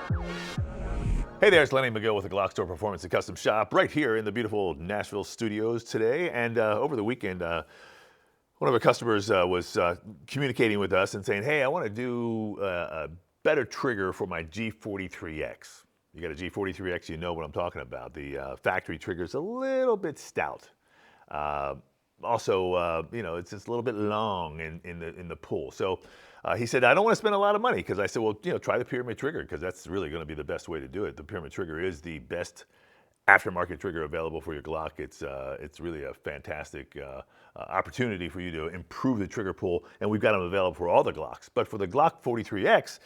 Hey there, it's Lenny McGill with the GlockStore Performance and Custom Shop right here in the beautiful Nashville studios today. And over the weekend, one of our customers was communicating with us and saying, hey, I want to do a better trigger for my G43X. You got a G43X, you know what I'm talking about. The factory trigger is a little bit stout. It's just a little bit long in the pull. So he said, I don't want to spend a lot of money, because I said, well, try the pyramid trigger, because that's really going to be the best way to do it. The pyramid trigger is the best aftermarket trigger available for your Glock. It's really a fantastic opportunity for you to improve the trigger pull, and we've got them available for all the Glocks. But for the Glock 43X,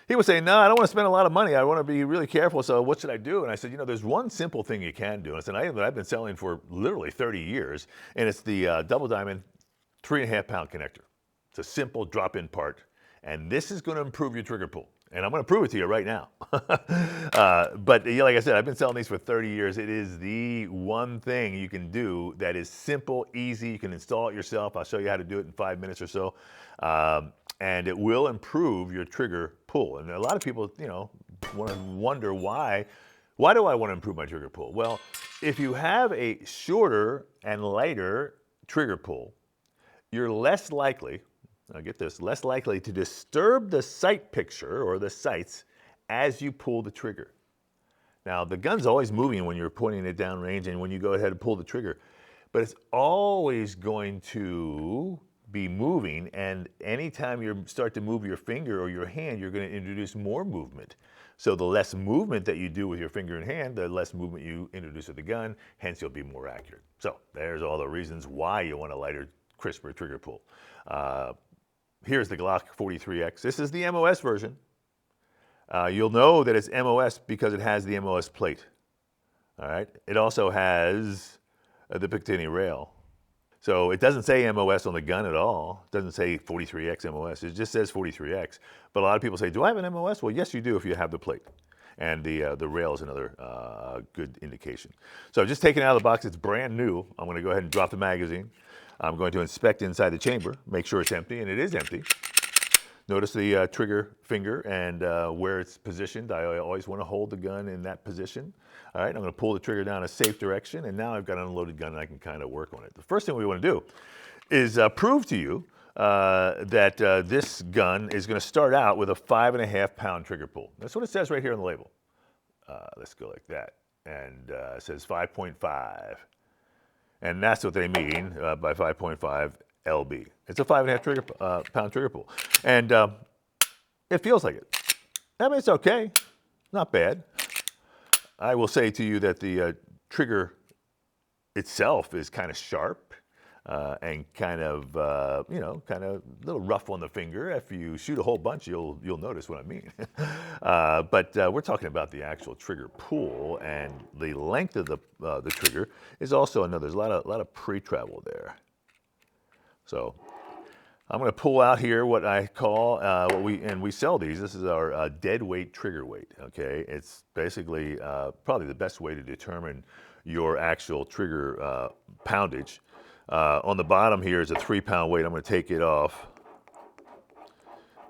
he was saying, no, I don't want to spend a lot of money. I want to be really careful. So what should I do? And I said, there's one simple thing you can do. And it's an item that I've been selling for literally 30 years, and it's the double diamond 3.5 pound connector. It's a simple drop-in part, and this is going to improve your trigger pull. And I'm going to prove it to you right now. But like I said, I've been selling these for 30 years. It is the one thing you can do that is simple, easy. You can install it yourself. I'll show you how to do it in 5 minutes or so. And it will improve your trigger pull. And a lot of people, wonder why do I want to improve my trigger pull? Well, if you have a shorter and lighter trigger pull, you're less likely, now get this, less likely to disturb the sight picture or the sights as you pull the trigger. Now, the gun's always moving when you're pointing it down range and when you go ahead and pull the trigger, but it's always going to be moving, and anytime you start to move your finger or your hand, you're going to introduce more movement. So the less movement that you do with your finger and hand, the less movement you introduce with the gun, hence you'll be more accurate. So there's all the reasons why you want a lighter, crisper trigger pull. Here's the Glock 43X. This is the MOS version. You'll know that it's MOS because it has the MOS plate. All right. It also has the Picatinny rail. So it doesn't say MOS on the gun at all. It doesn't say 43X MOS. It just says 43X. But a lot of people say, do I have an MOS? Well, yes, you do if you have the plate. And the rail is another good indication. So just taking it out of the box, it's brand new. I'm going to go ahead and drop the magazine. I'm going to inspect inside the chamber, make sure it's empty, and it is empty. Notice the trigger finger and where it's positioned. I always want to hold the gun in that position. All right, I'm going to pull the trigger down a safe direction, and now I've got an unloaded gun and I can kind of work on it. The first thing we want to do is prove to you that this gun is going to start out with a 5.5 pound trigger pull. That's what it says right here on the label. Let's go like that. And it says 5.5. And that's what they mean by 5.5 LB. It's a 5.5 pound trigger pull. And it feels like it. I mean, it's okay. Not bad. I will say to you that the trigger itself is kind of sharp and kind of a little rough on the finger. If you shoot a whole bunch, you'll notice what I mean. But we're talking about the actual trigger pull, and the length of the trigger is also another. There's a lot of pre-travel there. So I'm going to pull out here what I call we sell these. This is our dead weight trigger weight. Okay, it's basically probably the best way to determine your actual trigger poundage. On the bottom here is a 3 pound weight. I'm going to take it off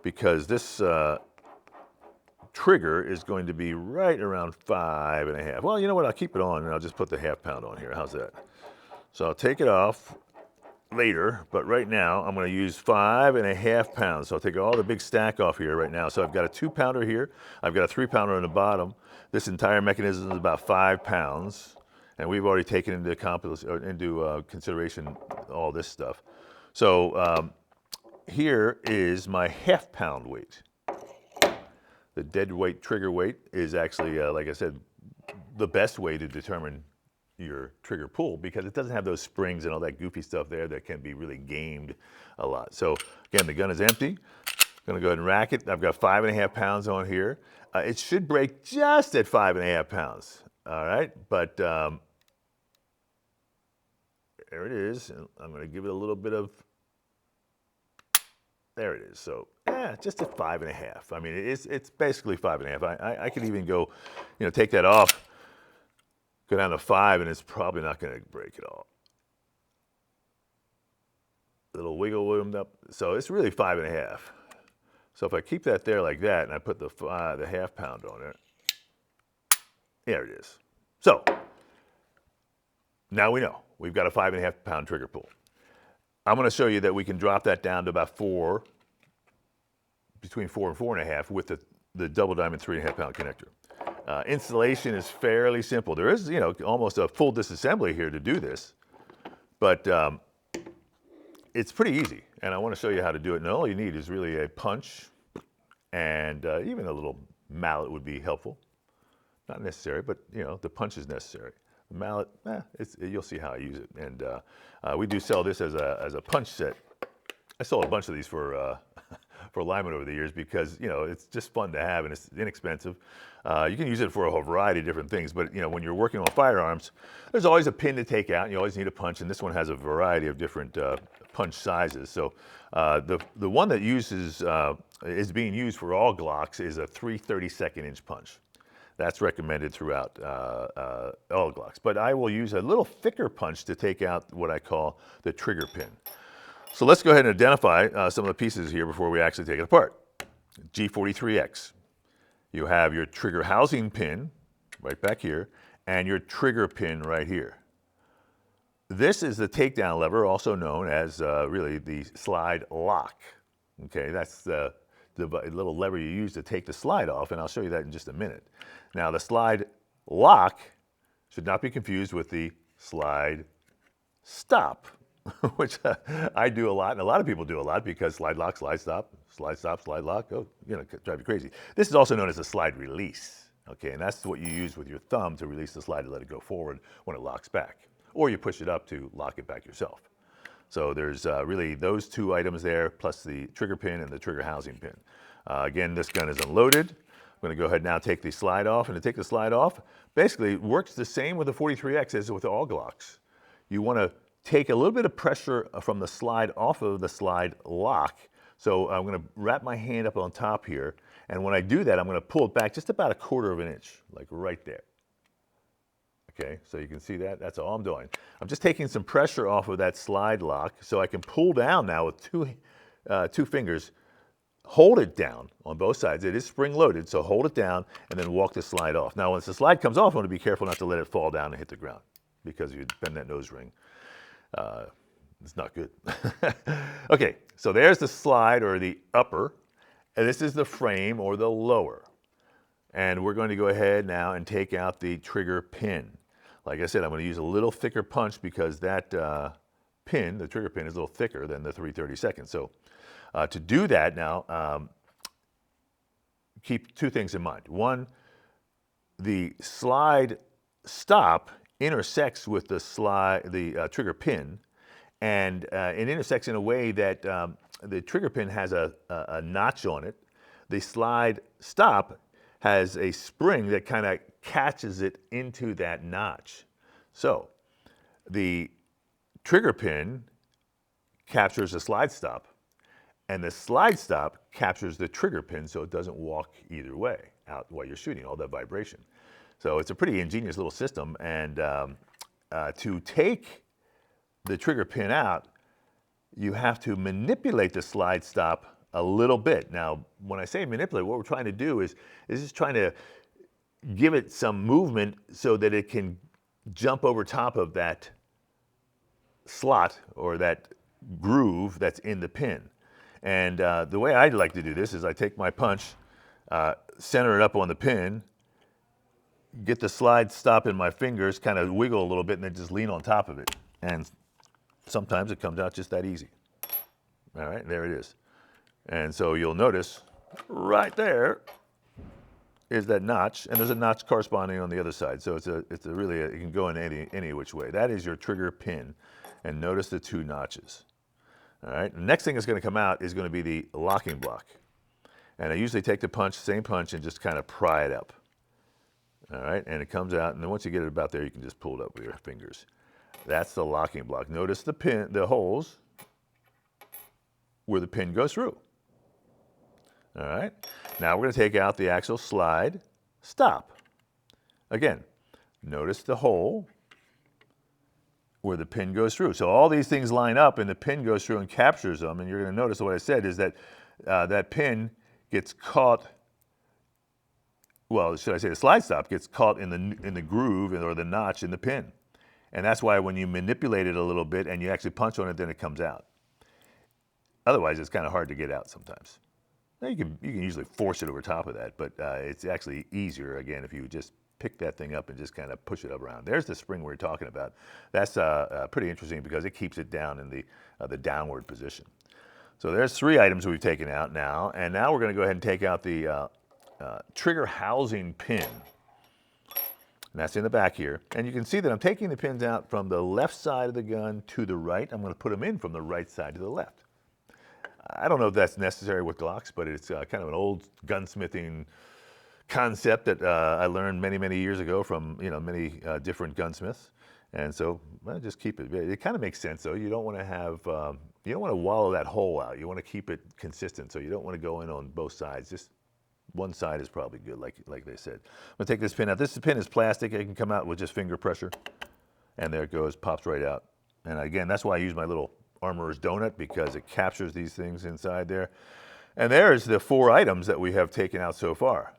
because this trigger is going to be right around 5.5. Well, you know what? I'll keep it on and I'll just put the 1/2 pound on here. How's that? So I'll take it off later, but right now I'm going to use 5.5 pounds. So I'll take all the big stack off here right now. So I've got a 2 pounder here. I've got a 3 pounder on the bottom. This entire mechanism is about 5 pounds. And we've already taken into consideration all this stuff. So here is my 1/2 pound weight. The dead weight trigger weight is actually, like I said, the best way to determine your trigger pull, because it doesn't have those springs and all that goofy stuff there that can be really gamed a lot. So again, the gun is empty. I'm going to go ahead and rack it. I've got 5.5 pounds on here. It should break just at 5.5 pounds. All right, but there it is. I'm going to give it a little bit of, there it is. So just at 5.5. I mean, it's basically 5.5. I could even go, take that off, go down to 5, and it's probably not going to break at all. A little wiggle warmed up. So it's really 5.5. So if I keep that there like that and I put the half pound on it, there it is. So now we know we've got a 5.5 pound trigger pull. I'm going to show you that we can drop that down to about between 4 and 4.5 with the double diamond 3.5 pound connector. Installation is fairly simple. There is, almost a full disassembly here to do this, but it's pretty easy. And I want to show you how to do it. And all you need is really a punch, and even a little mallet would be helpful. Not necessary, but the punch is necessary. The mallet, you'll see how I use it. And we do sell this as a punch set. I sold a bunch of these for linemen over the years because it's just fun to have and it's inexpensive. You can use it for a variety of different things, but when you're working on firearms, there's always a pin to take out, and you always need a punch. And this one has a variety of different punch sizes. So the one that is being used for all Glocks is a 3/32 inch punch. That's recommended throughout all Glocks. But I will use a little thicker punch to take out what I call the trigger pin. So let's go ahead and identify some of the pieces here before we actually take it apart. G43X. You have your trigger housing pin right back here and your trigger pin right here. This is the takedown lever, also known as really the slide lock. Okay, that's the little lever you use to take the slide off, and I'll show you that in just a minute. Now, the slide lock should not be confused with the slide stop, which I do a lot, and a lot of people do a lot because slide lock, slide stop, slide lock, drive you crazy. This is also known as a slide release, okay, and that's what you use with your thumb to release the slide to let it go forward when it locks back, or you push it up to lock it back yourself. So there's really those two items there, plus the trigger pin and the trigger housing pin. Again, this gun is unloaded. I'm going to go ahead now take the slide off, and to take the slide off, basically it works the same with the 43X as with all Glocks. You want to take a little bit of pressure from the slide off of the slide lock. So I'm going to wrap my hand up on top here, and when I do that, I'm going to pull it back just about 1/4 inch, like right there. Okay, so you can see that. That's all I'm doing. I'm just taking some pressure off of that slide lock so I can pull down now with two fingers. Hold it down on both sides. It is spring loaded, so hold it down and then walk the slide off. Now, once the slide comes off, I want to be careful not to let it fall down and hit the ground because you bend that nose ring. It's not good. Okay, so there's the slide or the upper, and this is the frame or the lower. And we're going to go ahead now and take out the trigger pin. Like I said, I'm going to use a little thicker punch because that pin, the trigger pin, is a little thicker than the 3/32. So to do that now, keep two things in mind. One, the slide stop intersects with the trigger pin, and it intersects in a way that the trigger pin has a notch on it. The slide stop has a spring that kind of catches it into that notch. So the trigger pin captures the slide stop, and the slide stop captures the trigger pin so it doesn't walk either way out while you're shooting, all that vibration. So it's a pretty ingenious little system, and to take the trigger pin out, you have to manipulate the slide stop a little bit. Now, when I say manipulate, what we're trying to do is just trying to give it some movement so that it can jump over top of that slot or that groove that's in the pin. And the way I like to do this is I take my punch, center it up on the pin, get the slide stop in my fingers, kind of wiggle a little bit, and then just lean on top of it. And sometimes it comes out just that easy. All right, there it is. And so you'll notice right there is that notch, and there's a notch corresponding on the other side. So it can go in any which way. That is your trigger pin, and notice the two notches. All right, the next thing that's going to come out is going to be the locking block. And I usually take the same punch, and just kind of pry it up. All right, and it comes out, and then once you get it about there, you can just pull it up with your fingers. That's the locking block. Notice the holes where the pin goes through. All right, now we're going to take out the actual slide stop. Again, notice the hole where the pin goes through. So all these things line up, and the pin goes through and captures them. And you're going to notice what I said is that that pin gets caught, well, should I say the slide stop gets caught in the groove or the notch in the pin. And that's why when you manipulate it a little bit and you actually punch on it, then it comes out. Otherwise, it's kind of hard to get out sometimes. Now you can usually force it over top of that, but it's actually easier, again, if you just pick that thing up and just kind of push it up around. There's the spring we're talking about. That's pretty interesting because it keeps it down in the downward position. So there's 3 items we've taken out now, and now we're going to go ahead and take out the trigger housing pin. And that's in the back here. And you can see that I'm taking the pins out from the left side of the gun to the right. I'm going to put them in from the right side to the left. I don't know if that's necessary with Glocks, but it's kind of an old gunsmithing concept that I learned many, many years ago from many different gunsmiths. And so just keep it. It kind of makes sense though. You don't want to have you don't want to wallow that hole out. You want to keep it consistent. So you don't want to go in on both sides. Just one side is probably good, like they said. I'm gonna take this pin out. This pin is plastic. It can come out with just finger pressure, and there it goes, pops right out. And again, that's why I use my little armorer's donut, because it captures these things inside there. And there's the 4 items that we have taken out so far: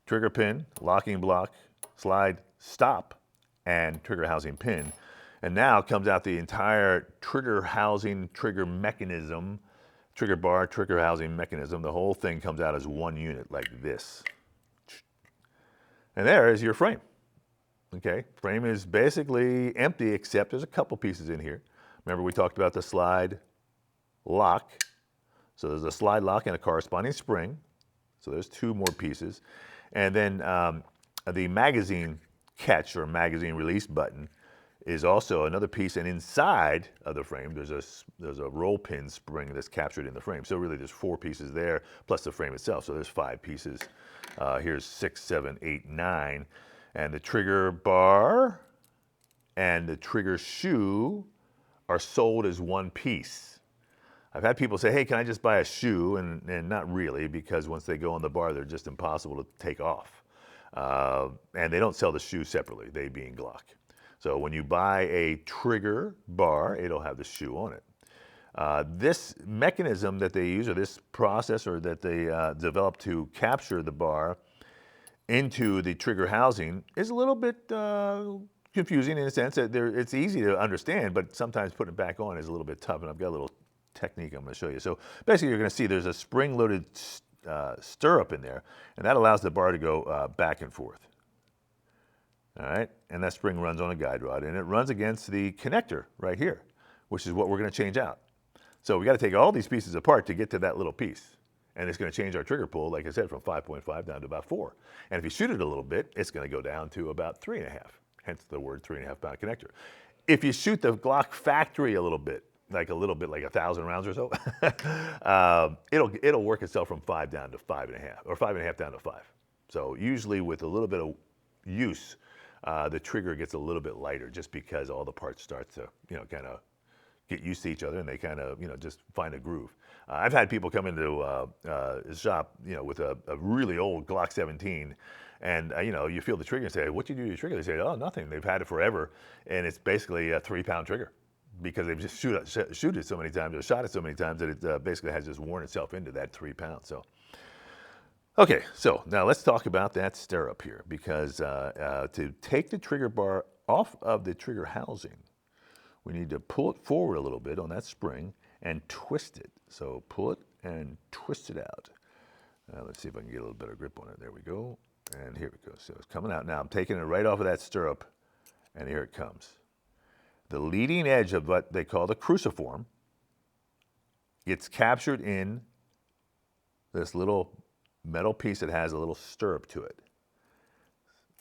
trigger pin, locking block, slide stop, and trigger housing pin. And now comes out the entire trigger housing, trigger mechanism, trigger bar, trigger housing mechanism. The whole thing comes out as one unit like this. And there is your frame. Okay, frame is basically empty except there's a couple pieces in here. Remember we talked about the slide lock. So there's a slide lock and a corresponding spring. So there's 2 more pieces. And then the magazine catch or magazine release button is also another piece, and inside of the frame there's a roll pin spring that's captured in the frame. So really there's 4 pieces there plus the frame itself. So there's 5 pieces. Here's 6, 7, 8, 9, and the trigger bar and the trigger shoe are sold as one piece. I've had people say, hey, can I just buy a shoe? And not really, because once they go on the bar, they're just impossible to take off. And they don't sell the shoe separately, they being Glock. So when you buy a trigger bar, it'll have the shoe on it. This mechanism that they use, or this processor that they developed to capture the bar into the trigger housing, is a little bit confusing in a sense that it's easy to understand, but sometimes putting it back on is a little bit tough, and I've got a little technique I'm going to show you. So basically you're going to see there's a spring-loaded stirrup in there, and that allows the bar to go back and forth. All right, and that spring runs on a guide rod, and it runs against the connector right here, which is what we're going to change out. So we got to take all these pieces apart to get to that little piece, and it's going to change our trigger pull, like I said, from 5.5 down to about 4. And if you shoot it a little bit, it's going to go down to about 3.5, hence the word 3.5 pound connector. If you shoot the Glock factory a little bit like 1,000 rounds or so, it'll work itself from 5 down to 5.5, or 5.5 down to 5. So usually with a little bit of use, the trigger gets a little bit lighter, just because all the parts start to, kind of get used to each other, and they kind of, just find a groove. I've had people come into a shop, with a really old Glock 17, and you feel the trigger and say, "What do you do to your trigger?" They say, "Oh, nothing. They've had it forever," and it's basically a 3-pound trigger, because they've just shoot it so many times, or shot it so many times, that it basically has just worn itself into that 3 pounds. So. Okay, so now let's talk about that stirrup here, because to take the trigger bar off of the trigger housing, we need to pull it forward a little bit on that spring and twist it. So pull it and twist it out. Let's see if I can get a little better grip on it. There we go, and here it goes. So it's coming out. Now I'm taking it right off of that stirrup, and here it comes. The leading edge of what they call the cruciform gets captured in this little metal piece that has a little stirrup to it.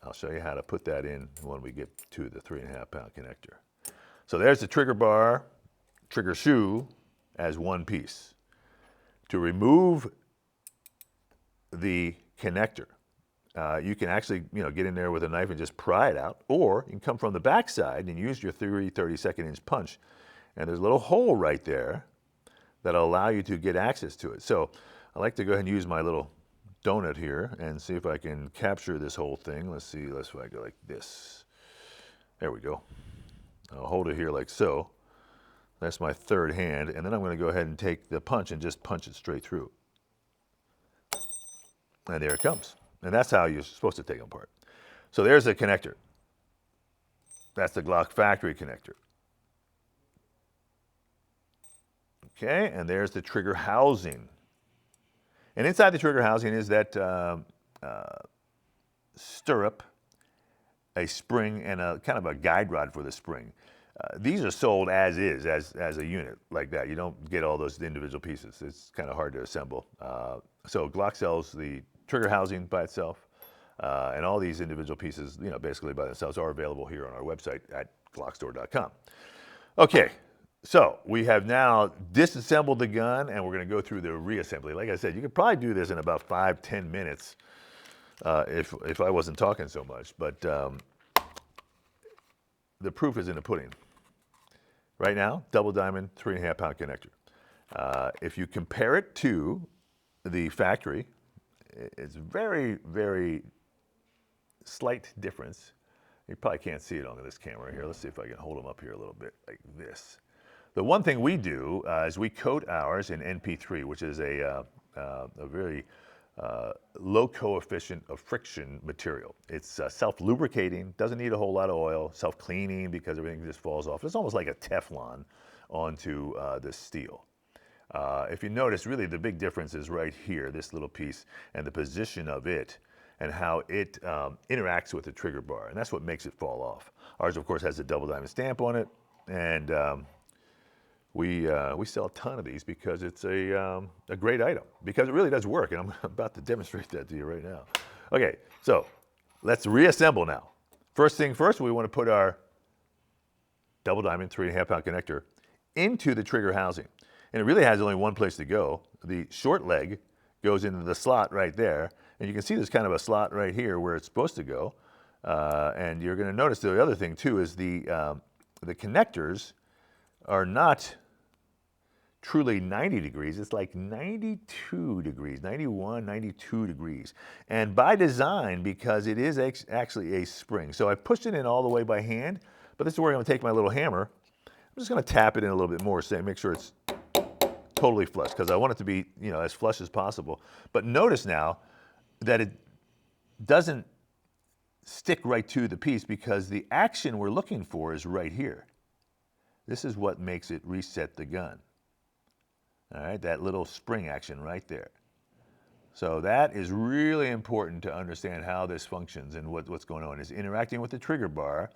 I'll show you how to put that in when we get to the 3.5 pound connector. So there's the trigger bar, trigger shoe as one piece. To remove the connector, you can actually get in there with a knife and just pry it out, or you can come from the back side and use your 32nd inch punch, and there's a little hole right there that'll allow you to get access to it. So I like to go ahead and use my little donut here and see if I can capture this whole thing. Let's see, let's go like this. There we go. I'll hold it here like so. That's my third hand, and then I'm going to go ahead and take the punch and just punch it straight through. And there it comes. And that's how you're supposed to take them apart. So there's the connector. That's the Glock factory connector. Okay, and there's the trigger housing. And inside the trigger housing is that stirrup, a spring, and a kind of a guide rod for the spring. These are sold as is, as a unit like that. You don't get all those individual pieces. It's kind of hard to assemble. So Glock sells the trigger housing by itself, and all these individual pieces, basically by themselves, are available here on our website at GlockStore.com. Okay, so we have now disassembled the gun, and we're going to go through the reassembly. Like I said, you could probably do this in about 5-10 minutes if I wasn't talking so much. But the proof is in the pudding. Right now, double diamond, 3.5 pound connector. If you compare it to the factory, it's very, very slight difference. You probably can't see it on this camera here. Let's see if I can hold them up here a little bit like this. The one thing we do is we coat ours in NP3, which is a very low coefficient of friction material. It's self-lubricating, doesn't need a whole lot of oil, self-cleaning because everything just falls off. It's almost like a Teflon onto this steel. If you notice, really the big difference is right here, this little piece, and the position of it, and how it interacts with the trigger bar, and that's what makes it fall off. Ours, of course, has a double diamond stamp on it, and we sell a ton of these because it's a great item, because it really does work, and I'm about to demonstrate that to you right now. Okay, so let's reassemble now. First thing first, we want to put our double diamond 3.5 pound connector into the trigger housing, and it really has only one place to go. The short leg goes into the slot right there, and you can see there's kind of a slot right here where it's supposed to go, and you're going to notice the other thing too is the connectors are not truly 90 degrees, it's like 92 degrees, 91, 92 degrees. And by design, because it is actually a spring. So I pushed it in all the way by hand, but this is where I'm gonna take my little hammer. I'm just gonna tap it in a little bit more, so make sure it's totally flush, because I want it to be, as flush as possible. But notice now that it doesn't stick right to the piece, because the action we're looking for is right here. This is what makes it reset the gun. All right, that little spring action right there. So that is really important to understand how this functions and what's going on. Is interacting with the trigger bar.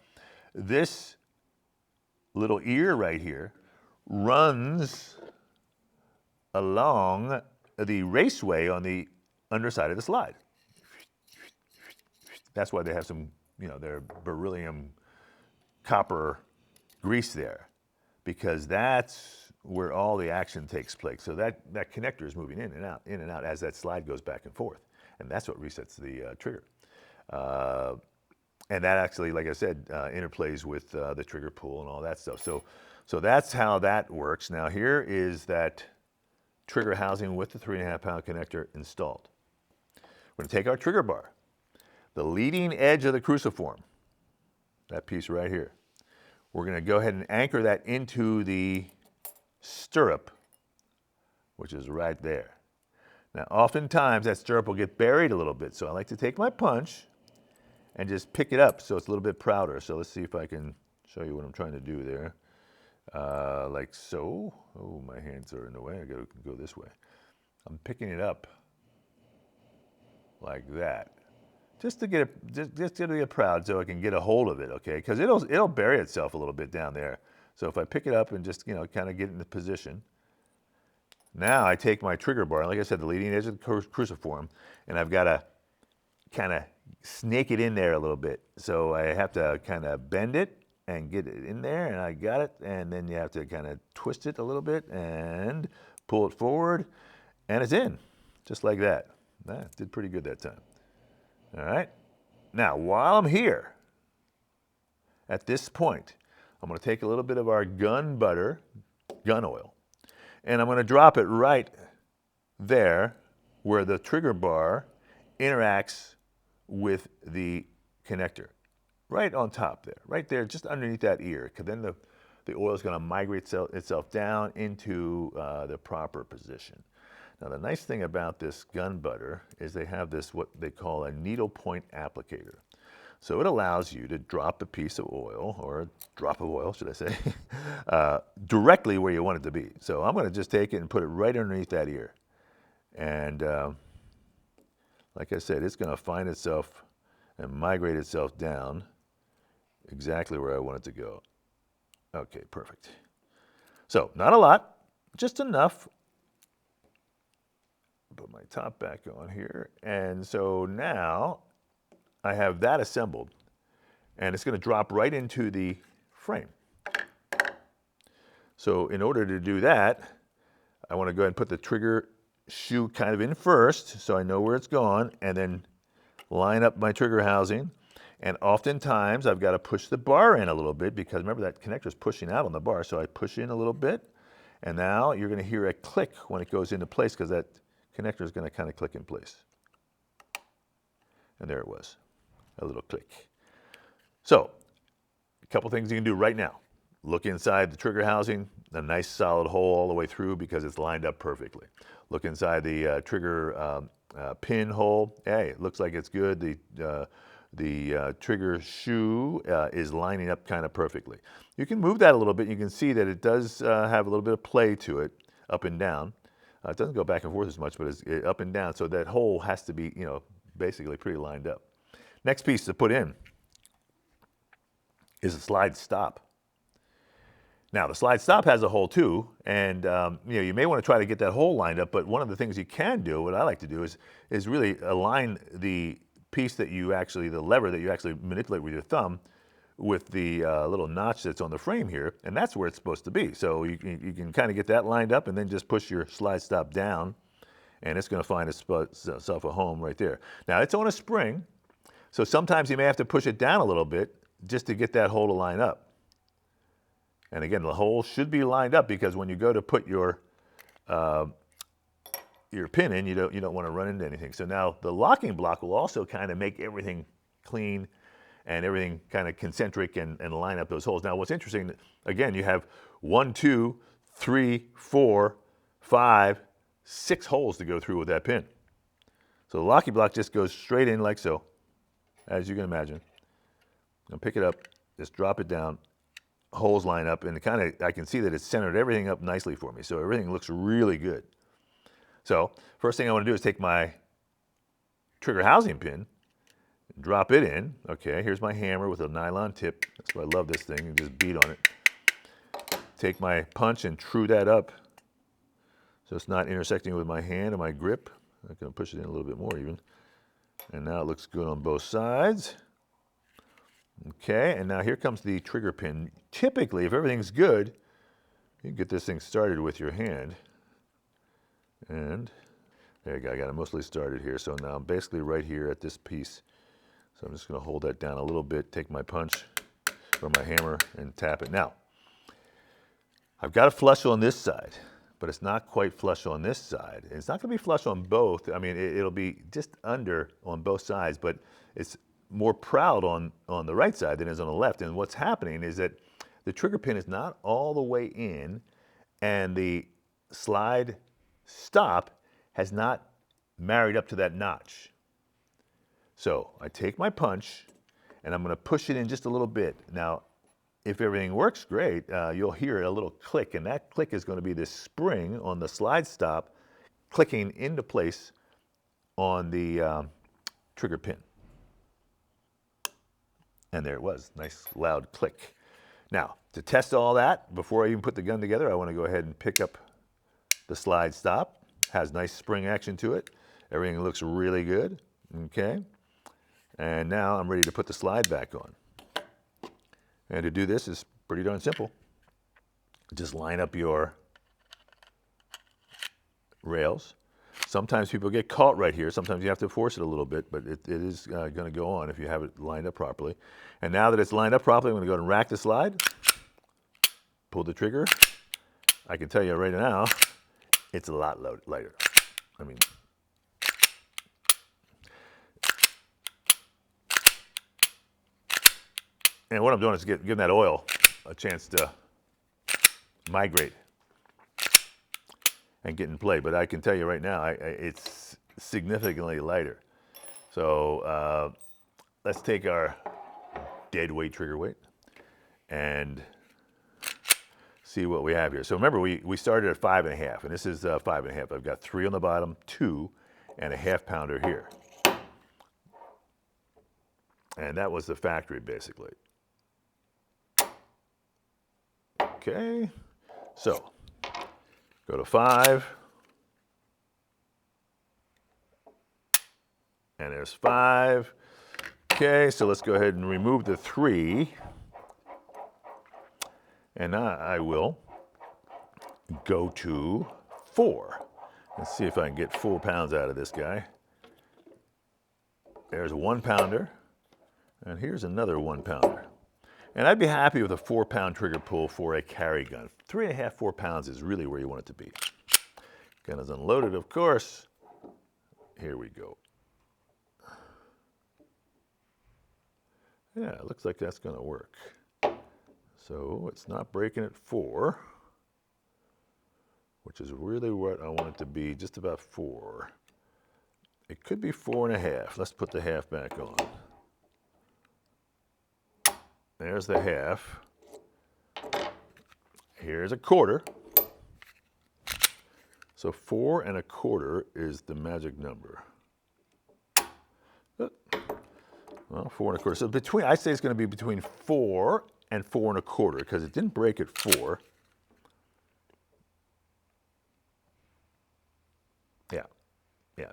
This little ear right here runs along the raceway on the underside of the slide. That's why they have some, their beryllium copper grease there, because that's where all the action takes place. So that connector is moving in and out as that slide goes back and forth. And that's what resets the trigger. And that actually, like I said, interplays with the trigger pull and all that stuff. So that's how that works. Now here is that trigger housing with the 3.5 pound connector installed. We're gonna take our trigger bar, the leading edge of the cruciform, that piece right here. We're gonna go ahead and anchor that into the stirrup, which is right there. Now, oftentimes that stirrup will get buried a little bit, so I like to take my punch and just pick it up so it's a little bit prouder. So let's see if I can show you what I'm trying to do there. Like so. Oh, my hands are in the way. I gotta go this way. I'm picking it up like that, just to get it, just to get proud, so I can get a hold of it. Okay, because it'll bury itself a little bit down there. So if I pick it up and just, kind of get in the position, now I take my trigger bar, like I said, the leading edge of the cruciform, and I've got to kind of snake it in there a little bit. So I have to kind of bend it and get it in there, and I got it, and then you have to kind of twist it a little bit and pull it forward, and it's in, just like that. That did pretty good that time. All right. Now, while I'm here, at this point, I'm going to take a little bit of our gun butter, gun oil, and I'm going to drop it right there where the trigger bar interacts with the connector. Right on top there, right there, just underneath that ear, because then the oil is going to migrate itself down into the proper position. Now the nice thing about this gun butter is they have this, what they call a needle point applicator. So it allows you to drop a piece of oil, or a drop of oil, should I say, directly where you want it to be. So I'm going to just take it and put it right underneath that ear. And like I said, it's going to find itself and migrate itself down exactly where I want it to go. Okay, perfect. So not a lot, just enough. Put my top back on here. And so now I have that assembled, and it's going to drop right into the frame. So in order to do that, I want to go ahead and put the trigger shoe kind of in first, so I know where it's gone, and then line up my trigger housing. And oftentimes I've got to push the bar in a little bit, because remember that connector is pushing out on the bar, so I push in a little bit, and now you're going to hear a click when it goes into place, because that connector is going to kind of click in place. And there it was, a little click. So a couple things you can do right now. Look inside the trigger housing, a nice solid hole all the way through because it's lined up perfectly. Look inside the trigger pin hole. Hey, it looks like it's good. The trigger shoe is lining up kind of perfectly. You can move that a little bit. You can see that it does have a little bit of play to it, up and down. It doesn't go back and forth as much, but it's up and down. So that hole has to be, basically pretty lined up. Next piece to put in is a slide stop. Now the slide stop has a hole too, and you may want to try to get that hole lined up. But one of the things you can do, what I like to do, is really align the piece that you actually, the lever that you actually manipulate with your thumb, with the little notch that's on the frame here, and that's where it's supposed to be. So you can kind of get that lined up, and then just push your slide stop down, and it's going to find itself a home right there. Now it's on a spring, so sometimes you may have to push it down a little bit just to get that hole to line up. And again, the hole should be lined up, because when you go to put your pin in, you don't want to run into anything. So now the locking block will also kind of make everything clean and everything kind of concentric and line up those holes. Now what's interesting, again, you have 1, 2, 3, 4, 5, 6 holes to go through with that pin. So the locking block just goes straight in like so, as you can imagine. Now pick it up, just drop it down. Holes line up, and I can see that it's centered everything up nicely for me. So everything looks really good. So first thing I want to do is take my trigger housing pin, drop it in. Okay, here's my hammer with a nylon tip. That's why I love this thing. You just beat on it. Take my punch and true that up so it's not intersecting with my hand and my grip. I'm going to push it in a little bit more even. And now it looks good on both sides. Okay, and now here comes the trigger pin. Typically, if everything's good, you can get this thing started with your hand. And there you go, I got it mostly started here. So now I'm basically right here at this piece. So I'm just going to hold that down a little bit, take my punch or my hammer and tap it. Now, I've got it flush on this side, but it's not quite flush on this side. It's not going to be flush on both. I mean, it'll be just under on both sides, but it's more proud on the right side than it is on the left. And what's happening is that the trigger pin is not all the way in, and the slide stop has not married up to that notch. So I take my punch and I'm going to push it in just a little bit. Now, if everything works great, you'll hear a little click, and that click is going to be this spring on the slide stop clicking into place on the trigger pin. And there it was, nice loud click. Now, to test all that, before I even put the gun together, I want to go ahead and pick up the slide stop. Has nice spring action to it. Everything looks really good, okay? And now I'm ready to put the slide back on. And to do this is pretty darn simple. Just line up your rails. Sometimes people get caught right here. Sometimes you have to force it a little bit, but it is going to go on if you have it lined up properly. And now that it's lined up properly, I'm going to go ahead and rack the slide, pull the trigger. I can tell you right now, it's a lot lighter. I mean, and what I'm doing is giving that oil a chance to migrate. and get in play. But I can tell you right now, it's significantly lighter. So let's take our dead weight trigger weight and see what we have here. So remember, we started at 5.5, and this is 5.5. I've got 3 on the bottom, 2, and a half pounder here. And that was the factory, basically. Okay, so go to 5. And there's 5. Okay, so let's go ahead and remove the 3. And I will go to 4. Let's see if I can get 4 pounds out of this guy. There's a 1 pounder. And here's another 1 pounder. And I'd be happy with a 4-pound trigger pull for a carry gun. 3.5, 4 pounds is really where you want it to be. Gun is unloaded, of course. Here we go. Yeah, it looks like that's going to work. So it's not breaking at 4, which is really what I want it to be, just about 4. It could be 4.5. Let's put the half back on. There's the half. Here's a quarter. So 4.25 is the magic number. Well, 4.25. So between, I say it's going to be between 4 and 4.25 because it didn't break at 4. Yeah.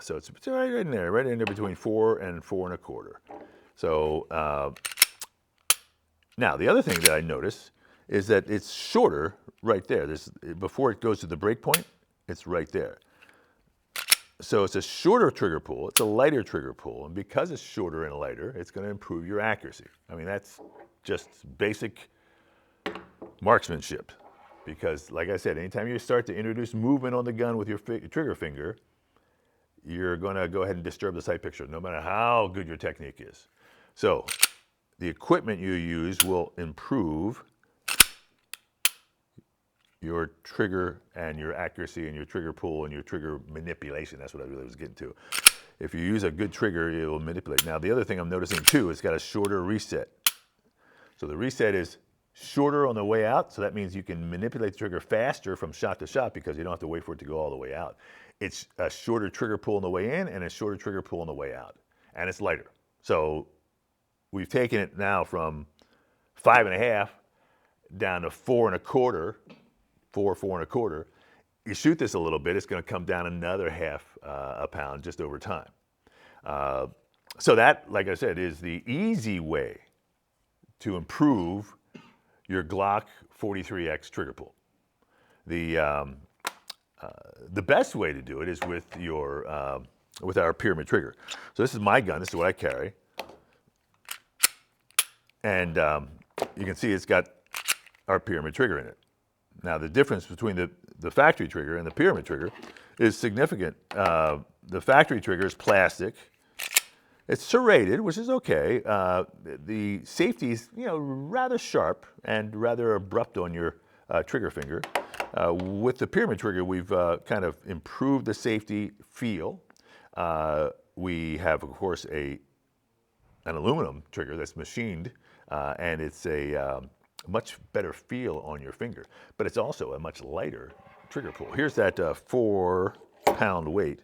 So it's right in there between 4 and 4.25. So now the other thing that I notice is that it's shorter right there. Before it goes to the break point, it's right there. So it's a shorter trigger pull, it's a lighter trigger pull, and because it's shorter and lighter, it's going to improve your accuracy. I mean, that's just basic marksmanship. Because, like I said, anytime you start to introduce movement on the gun with your trigger finger, you're going to go ahead and disturb the sight picture, no matter how good your technique is. So the equipment you use will improve your trigger and your accuracy and your trigger pull and your trigger manipulation. That's what I really was getting to. If you use a good trigger, it will manipulate. Now, the other thing I'm noticing too, it's got a shorter reset. So the reset is shorter on the way out, so that means you can manipulate the trigger faster from shot to shot because you don't have to wait for it to go all the way out. It's a shorter trigger pull on the way in and a shorter trigger pull on the way out. And it's lighter. So we've taken it now from 5.5 down to 4.25. 4.25. You shoot this a little bit, it's going to come down another half a pound just over time. So that, like I said, is the easy way to improve your Glock 43X trigger pull. The best way to do it is with with our pyramid trigger. So this is my gun. This is what I carry, and you can see it's got our pyramid trigger in it. Now, the difference between the factory trigger and the pyramid trigger is significant. The factory trigger is plastic. It's serrated, which is okay. The safety is, rather sharp and rather abrupt on your trigger finger. With the pyramid trigger, we've kind of improved the safety feel. We have, of course, an aluminum trigger that's machined, and it's a much better feel on your finger, but it's also a much lighter trigger pull. Here's that 4-pound weight,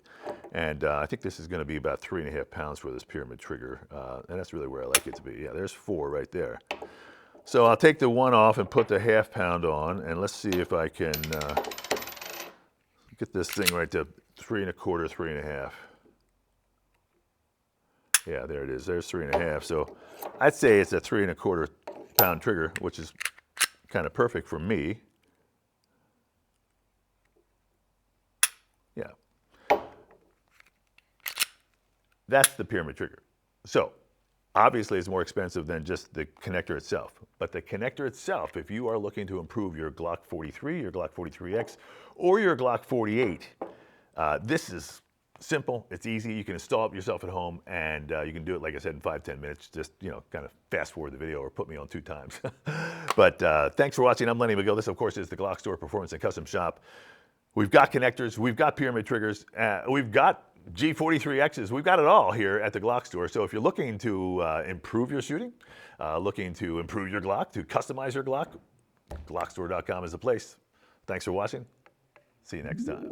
and I think this is going to be about 3.5 pounds for this pyramid trigger, and that's really where I like it to be. Yeah, there's 4 right there. So I'll take the 1 off and put the half pound on, and let's see if I can get this thing right to 3.25, 3.5. Yeah, there it is. There's 3.5. So I'd say it's a 3.25 pound trigger, which is kind of perfect for me. Yeah. That's the pyramid trigger. So obviously it's more expensive than just the connector itself. But the connector itself, if you are looking to improve your Glock 43, your Glock 43X, or your Glock 48, this is simple, it's easy, you can install it yourself at home, and you can do it, like I said, in 5-10 minutes. Just, kind of fast forward the video or put me on 2 times. But thanks for watching. I'm Lenny McGill. This, of course, is the GlockStore Performance and Custom Shop. We've got connectors, we've got pyramid triggers, we've got G43Xs, we've got it all here at the Glock store. So if you're looking to improve your shooting, looking to improve your Glock, to customize your Glock, GlockStore.com is the place. Thanks for watching. See you next time.